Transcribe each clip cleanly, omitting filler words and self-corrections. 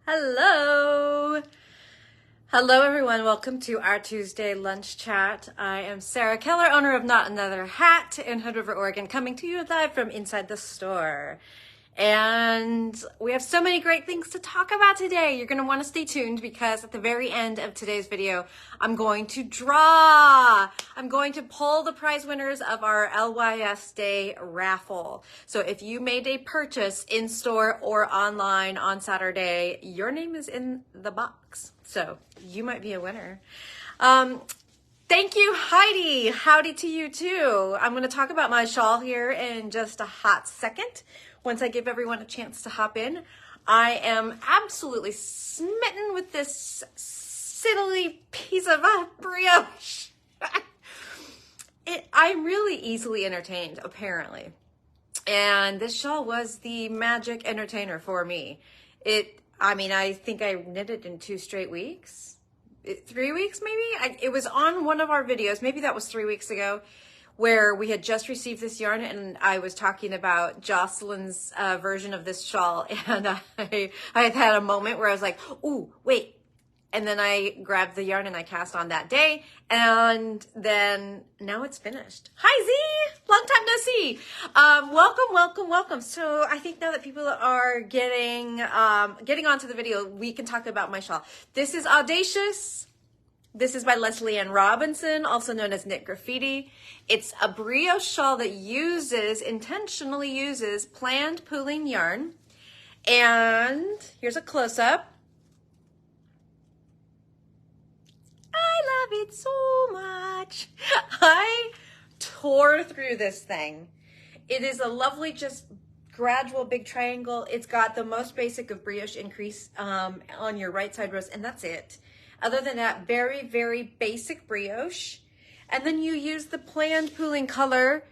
Hello. Hello, everyone. Welcome to our Tuesday lunch chat. I am Sarah Keller, owner of Not Another Hat in Hood River, Oregon, coming to you live from inside the store. And we have so many great things to talk about today. You're going to want to stay tuned because at the very end of today's video, I'm going to draw. I'm going to pull the prize winners of our LYS Day raffle. So if you made a purchase in store or online on Saturday, your name is in the box. So you might be a winner. Thank you, Heidi. Howdy to you too. I'm going to talk about my shawl here in just a hot second. Once I give everyone a chance to hop in, I am absolutely smitten with this silly piece of brioche. I'm really easily entertained, apparently. And this shawl was the magic entertainer for me. I think I knit it in 2 straight weeks. 3 weeks, maybe? It was on one of our videos. Maybe that was 3 weeks ago, where we had just received this yarn and I was talking about Jocelyn's version of this shawl, and I had a moment where I was like, ooh, wait. And then I grabbed the yarn and I cast on that day, and then now it's finished. Hi, Z! Long time no see. Welcome. So I think now that people are getting onto the video, we can talk about my shawl. This is Audacious. This is by Lesley Anne Robinson, also known as Knit Graffiti. It's a brioche shawl that intentionally uses planned pooling yarn. And here's a close-up. I love it so much. I tore through this thing. It is a lovely, just gradual big triangle. It's got the most basic of brioche increase on your right side rows, and that's it. Other than that, very, very basic brioche. And then you use the planned pooling color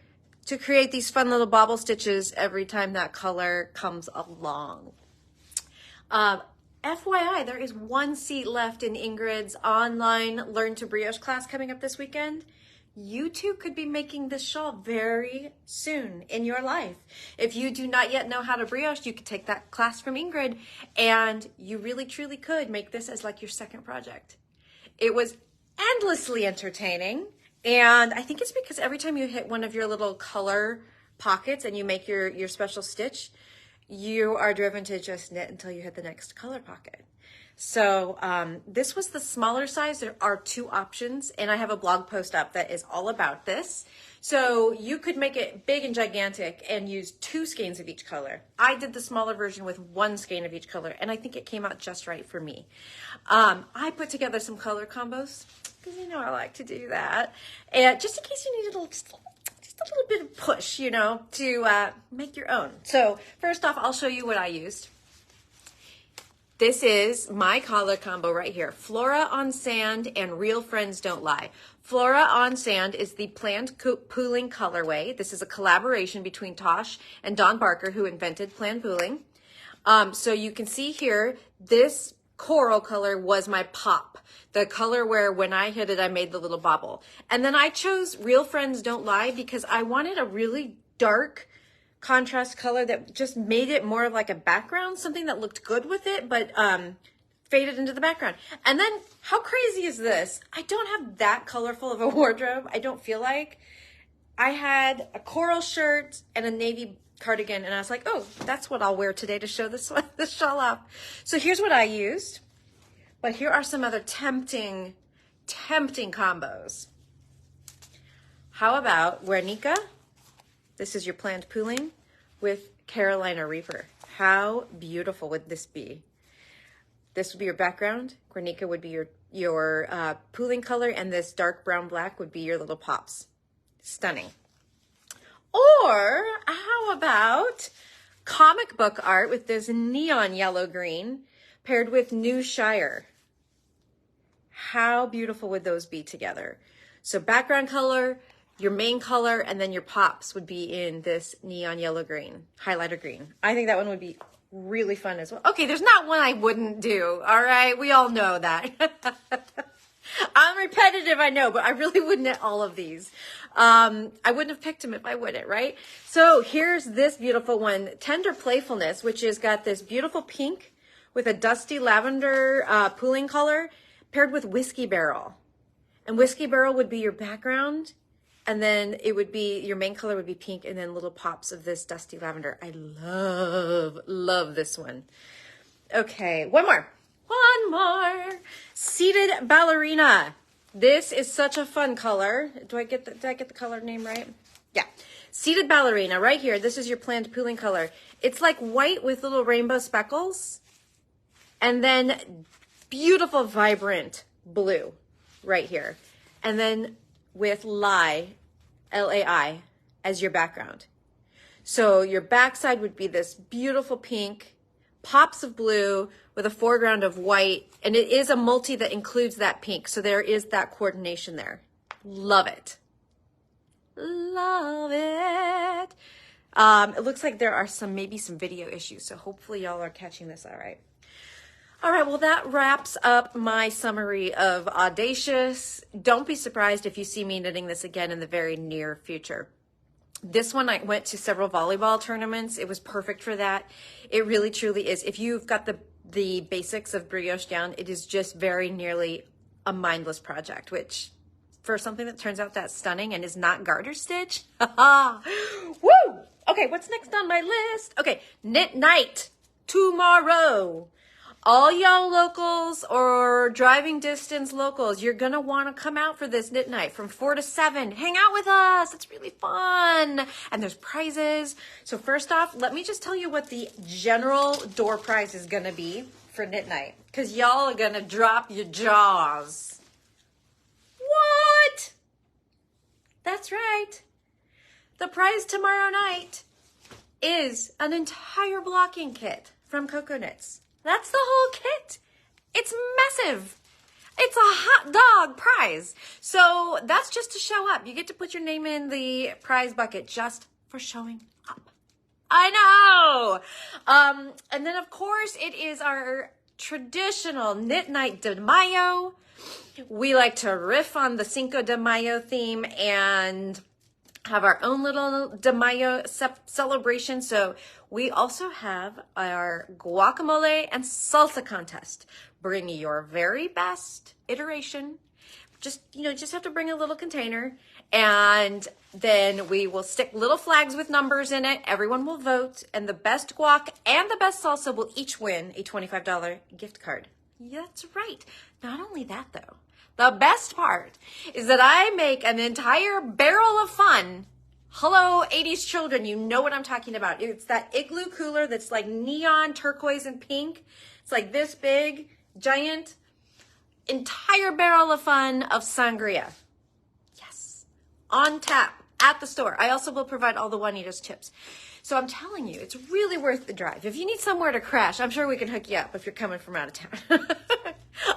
to create these fun little bobble stitches every time that color comes along. FYI, there is 1 seat left in Ingrid's online Learn to Brioche class coming up this weekend. You too could be making this shawl very soon in your life. If you do not yet know how to brioche, you could take that class from Ingrid, and you really truly could make this as like your second project. It was endlessly entertaining, and I think it's because every time you hit one of your little color pockets and you make your special stitch, you are driven to just knit until you hit the next color pocket. So this was the smaller size. There are 2 options, and I have a blog post up that is all about this. So you could make it big and gigantic and use 2 skeins of each color. I did the smaller version with 1 skein of each color, and I think it came out just right for me. I put together some color combos because you know I like to do that, and just in case you needed just a little bit of push, to make your own. So first off, I'll show you what I used. This is my color combo right here. Flora on Sand and Real Friends Don't Lie. Flora on Sand is the planned pooling colorway. This is a collaboration between Tosh and Don Barker, who invented planned pooling. So you can see here, this coral color was my pop. The color where when I hit it, I made the little bobble. And then I chose Real Friends Don't Lie because I wanted a really dark contrast color that just made it more of like a background, something that looked good with it, but faded into the background. And then how crazy is this? I don't have that colorful of a wardrobe. I don't feel like. I had a coral shirt and a navy cardigan, and I was like, oh, that's what I'll wear today to show this shawl off. So here's what I used, but here are some other tempting combos. How about Guernica? This is your planned pooling with Carolina Reaper. How beautiful would this be? This would be your background. Guernica would be your pooling color, and this dark brown black would be your little pops. Stunning. Or how about comic book art with this neon yellow green paired with New Shire? How beautiful would those be together? So background color, your main color, and then your pops would be in this neon yellow green, highlighter green. I think that one would be really fun as well. Okay, there's not one I wouldn't do, all right? We all know that. I'm repetitive, I know, but I really wouldn't knit all of these. I wouldn't have picked them if I wouldn't, right? So here's this beautiful one, Tender Playfulness, which has got this beautiful pink with a dusty lavender pooling color paired with Whiskey Barrel. And Whiskey Barrel would be your background. And then it would be, your main color would be pink and then little pops of this dusty lavender. I love this one. Okay, one more. Seated Ballerina. This is such a fun color. Did I get the color name right? Yeah. Seated Ballerina right here. This is your planned pooling color. It's like white with little rainbow speckles. And then beautiful, vibrant blue right here. And then with Lai, L-A-I, as your background. So your backside would be this beautiful pink, pops of blue with a foreground of white. And it is a multi that includes that pink. So there is that coordination there. Love it. Love it. It looks like there are maybe some video issues. So hopefully y'all are catching this all right. All right, well, that wraps up my summary of Audacious. Don't be surprised if you see me knitting this again in the very near future. This one, I went to several volleyball tournaments. It was perfect for that. It really, truly is. If you've got the basics of brioche down, it is just very nearly a mindless project, which for something that turns out that stunning and is not garter stitch, woo! Okay, what's next on my list? Okay, Knit Night tomorrow. All y'all locals or driving distance locals, you're going to want to come out for this Knit Night from 4 to 7. Hang out with us. It's really fun. And there's prizes. So first off, let me just tell you what the general door prize is going to be for Knit Night, because y'all are going to drop your jaws. What? That's right. The prize tomorrow night is an entire blocking kit from Coco Knits. That's the whole kit. It's massive. It's a hot dog prize. So that's just to show up. You get to put your name in the prize bucket just for showing up. I know. And then of course it is our traditional Knit Night de Mayo. We like to riff on the Cinco de Mayo theme and have our own little de Mayo celebration. So we also have our guacamole and salsa contest. Bring your very best iteration. Just have to bring a little container, and then we will stick little flags with numbers in it. Everyone will vote, and the best guac and the best salsa will each win a $25 gift card. Yeah, that's right. Not only that though, the best part is that I make an entire barrel of fun. Hello, 80s children, you know what I'm talking about. It's that igloo cooler that's like neon turquoise and pink. It's like this big, giant, entire barrel of fun of sangria. Yes, on tap at the store. I also will provide all the Juanita's tips. So I'm telling you, it's really worth the drive. If you need somewhere to crash, I'm sure we can hook you up if you're coming from out of town.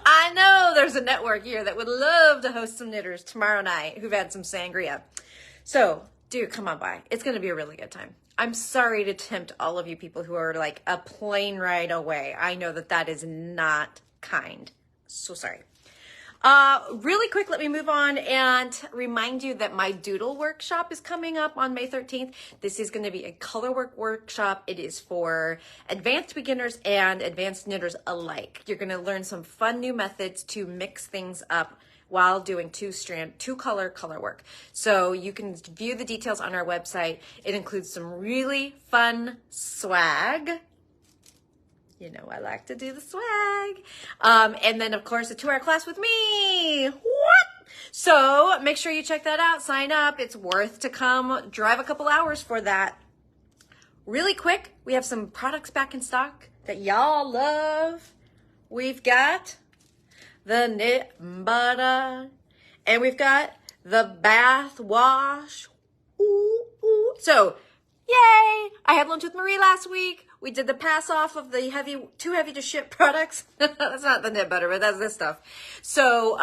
I know there's a network here that would love to host some knitters tomorrow night who've had some sangria. So, dude, come on by. It's going to be a really good time. I'm sorry to tempt all of you people who are like a plane ride away. I know that is not kind. So sorry. Really quick, let me move on and remind you that my doodle workshop is coming up on May 13th. This is going to be a color work workshop. It is for advanced beginners and advanced knitters alike. You're going to learn some fun new methods to mix things up while doing two color work. So you can view the details on our website. It includes some really fun swag. You know, I like to do the swag. And then of course a 2-hour class with me. What? So make sure you check that out. Sign up. It's worth to come drive a couple hours for that. Really quick, we have some products back in stock that y'all love. We've got the knit butter, and we've got the bath wash. Ooh, ooh. So, yay! I had lunch with Marie last week. We did the pass off of the too heavy to ship products. That's not the knit butter, but that's this stuff. So,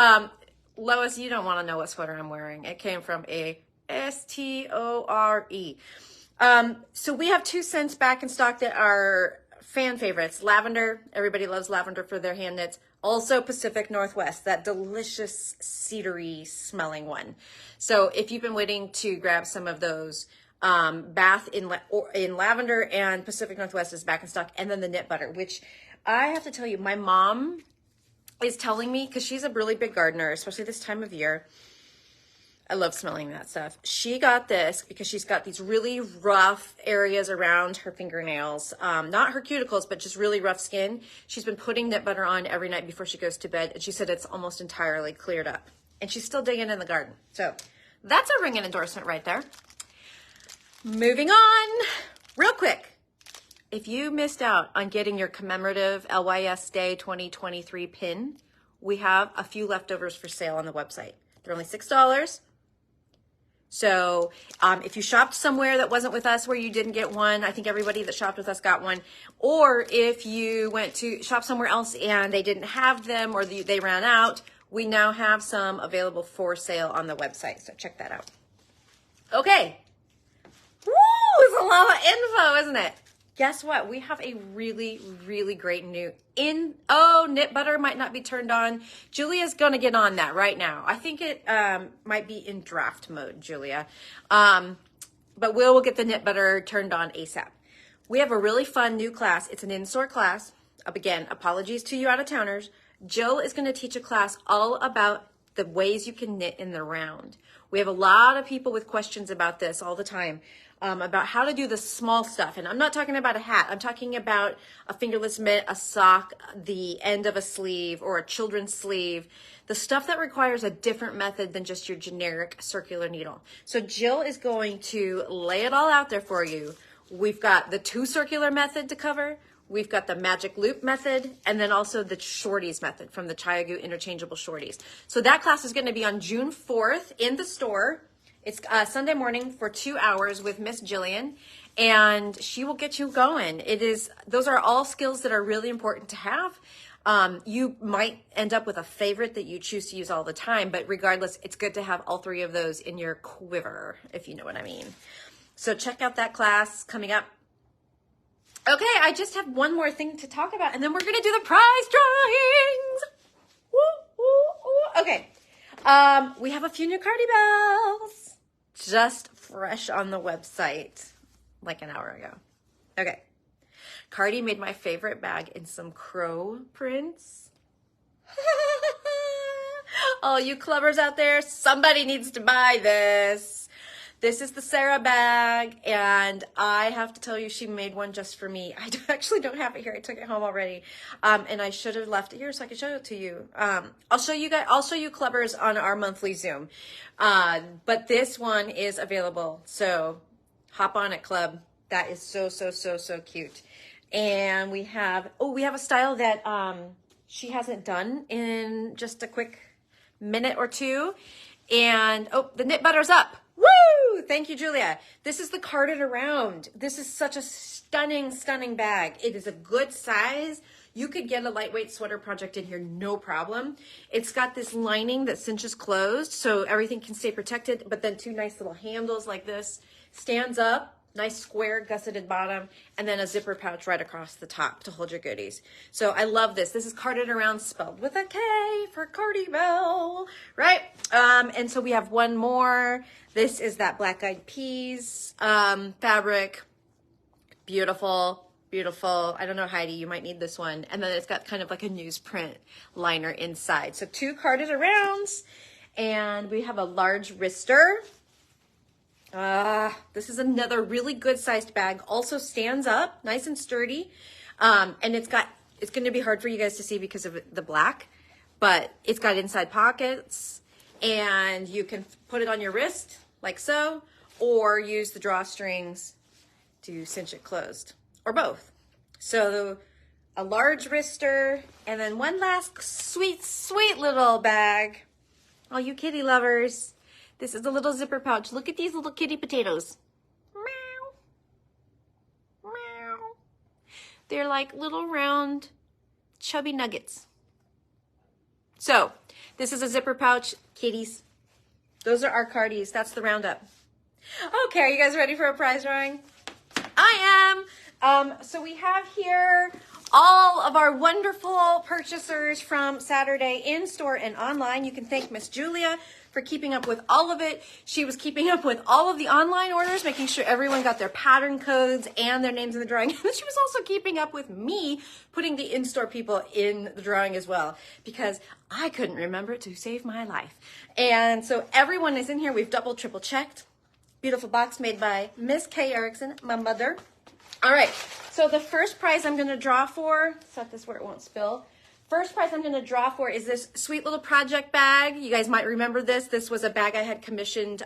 Lois, you don't want to know what sweater I'm wearing. It came from a store. So we have 2 scents back in stock that are fan favorites. Lavender. Everybody loves lavender for their hand knits. Also Pacific Northwest, that delicious cedary smelling one. So if you've been waiting to grab some of those, Bath in lavender and Pacific Northwest is back in stock. And then the knit butter, which I have to tell you, my mom is telling me, because she's a really big gardener, especially this time of year. I love smelling that stuff. She got this because she's got these really rough areas around her fingernails. Not her cuticles, but just really rough skin. She's been putting knit butter on every night before she goes to bed. And she said it's almost entirely cleared up. And she's still digging in the garden. So that's a ringing endorsement right there. Moving on, real quick. If you missed out on getting your commemorative LYS Day 2023 pin, we have a few leftovers for sale on the website. They're only $6. So if you shopped somewhere that wasn't with us where you didn't get one, I think everybody that shopped with us got one. Or if you went to shop somewhere else and they didn't have them or they ran out, we now have some available for sale on the website. So check that out. Okay. Woo! It's a lot of info, isn't it? Guess what? We have a really, really great new knit butter might not be turned on. Julia's going to get on that right now. I think it might be in draft mode, Julia. But we'll get the knit butter turned on ASAP. We have a really fun new class. It's an InStore class. Again, apologies to you out-of-towners. Jill is going to teach a class all about the ways you can knit in the round. We have a lot of people with questions about this all the time. About how to do the small stuff. And I'm not talking about a hat. I'm talking about a fingerless mitt, a sock, the end of a sleeve, or a children's sleeve. The stuff that requires a different method than just your generic circular needle. So Jill is going to lay it all out there for you. We've got the 2 circular method to cover. We've got the magic loop method, and then also the shorties method from the Chiagu interchangeable shorties. So that class is going to be on June 4th in the store. It's Sunday morning for 2 hours with Miss Jillian, and she will get you going. Those are all skills that are really important to have. You might end up with a favorite that you choose to use all the time, but regardless, it's good to have all 3 of those in your quiver, if you know what I mean. So check out that class coming up. Okay, I just have one more thing to talk about, and then we're going to do the prize drawings. Woo, woo, woo. Okay, we have a few new Cardi Bells. Just fresh on the website like an hour ago. Okay. Cardi made my favorite bag in some crow prints. All you clubbers out there, somebody needs to buy this. This is the Sarah bag, and I have to tell you, she made one just for me. I actually don't have it here. I took it home already, and I should have left it here so I could show it to you. I'll show you guys. I'll show you clubbers on our monthly Zoom, but this one is available. So hop on it, club. That is so cute. And we have a style that she hasn't done in just a quick minute or two, and the knit butter's up. Woo! Thank you, Julia. This is the carded around. This is such a stunning bag. It is a good size. You could get a lightweight sweater project in here, no problem. It's got this lining that cinches closed, so everything can stay protected, but then 2 nice little handles like this. Stands up, nice square gusseted bottom, and then a zipper pouch right across the top to hold your goodies. So I love this. This is carded around, spelled with a K for Cardi Bell, right? And so we have one more. This is that Black Eyed Peas fabric. Beautiful. I don't know, Heidi, you might need this one. And then it's got kind of like a newsprint liner inside. So 2 carded arounds, and we have a large wrister. This is another really good sized bag. Also stands up, nice and sturdy. And it's going to be hard for you guys to see because of the black, but it's got inside pockets, and you can put it on your wrist like so, or use the drawstrings to cinch it closed, or both. So a large wrister, and then one last sweet little bag. All you kitty lovers. This is a little zipper pouch. Look at these little kitty potatoes. Meow. Meow. They're like little round chubby nuggets. So this is a zipper pouch, kitties. Those are our Cardis. That's the roundup. Okay, are you guys ready for a prize drawing? I am. So we have here all of our wonderful purchasers from Saturday in store and online. You can thank Miss Julia for keeping up with all of it. She was keeping up with all of the online orders, making sure everyone got their pattern codes and their names in the drawing. And then she was also keeping up with me putting the in-store people in the drawing as well, because I couldn't remember to save my life. And so everyone is in here. We've double, triple checked. Beautiful box made by Miss Kay Erickson, my mother. All right, so the first prize I'm gonna draw for, set this where it won't spill. First prize I'm gonna draw for is this sweet little project bag. You guys might remember this. This was a bag I had commissioned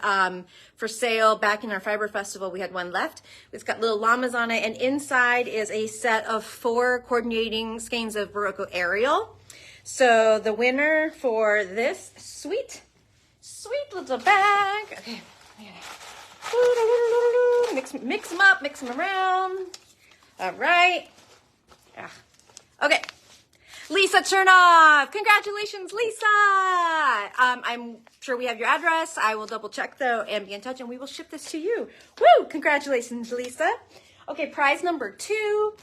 for sale back in our Fiber Festival. We had one left. It's got little llamas on it, and inside is a set of 4 coordinating skeins of Barocco Ariel. So the winner for this sweet little bag, okay, mix them up, mix them around. All right. Yeah. Okay. Lisa Chernoff. Congratulations, Lisa. I'm sure we have your address. I will double check though and be in touch, and we will ship this to you. Woo! Congratulations, Lisa. Okay, prize number 2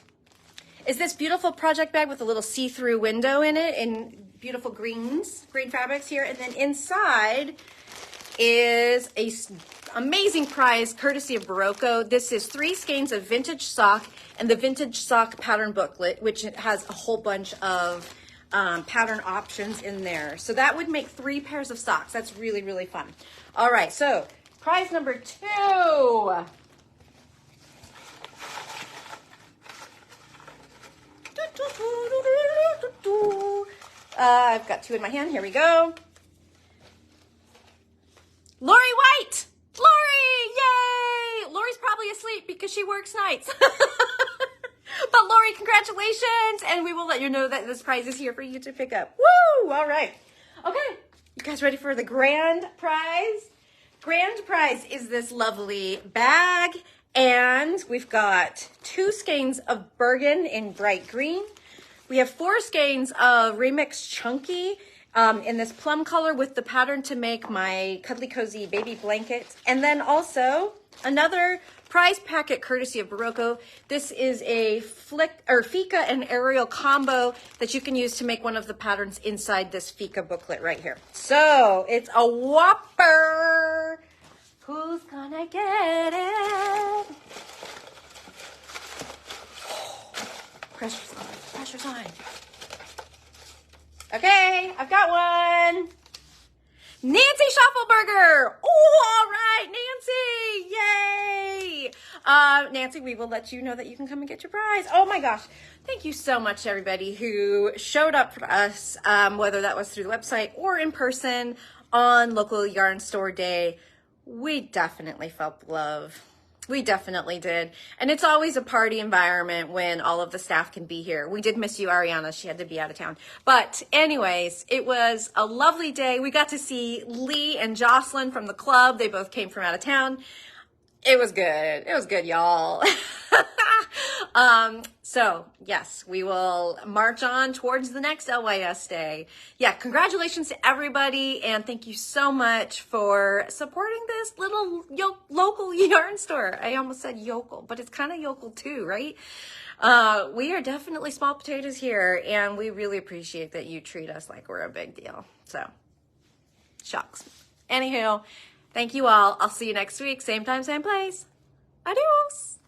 is this beautiful project bag with a little see-through window in it in beautiful green fabrics here. And then inside is a amazing prize courtesy of Barocco. This is 3 skeins of vintage sock and the vintage sock pattern booklet, which has a whole bunch of pattern options in there. So that would make 3 pairs of socks. That's really, really fun. All right, so prize number 2. I've got 2 in my hand. Here we go. Lori White! Lori! Yay! Lori's probably asleep because she works nights. But Lori, congratulations! And we will let you know that this prize is here for you to pick up. Woo! All right. Okay. You guys ready for the grand prize? Grand prize is this lovely bag. And we've got 2 skeins of Bergen in bright green. We have 4 skeins of Remix Chunky in this plum color with the pattern to make my cuddly cozy baby blanket. And then also another prize packet courtesy of Barocco. This is a Fika and Ariel combo that you can use to make one of the patterns inside this Fika booklet right here. So it's a whopper. Who's gonna get it? Pressure's on, pressure's on. Okay, I've got one. Nancy Schaffelberger. Oh, all right, Nancy, yay. Nancy, we will let you know that you can come and get your prize. Oh my gosh. Thank you so much, everybody who showed up for us, whether that was through the website or in person on local yarn store day. We definitely felt the love. We definitely did. And it's always a party environment when all of the staff can be here. We did miss you, Ariana. She had to be out of town. But anyways, it was a lovely day. We got to see Lee and Jocelyn from the club. They both came from out of town. It was good. It was good, y'all. So yes, we will march on towards the next LYS day. Yeah, congratulations to everybody, and thank you so much for supporting this little local yarn store. I almost said yokel, but it's kind of yokel too, right? We are definitely small potatoes here, and we really appreciate that you treat us like we're a big deal. So, shucks. Anywho, thank you all. I'll see you next week, same time, same place. Adios.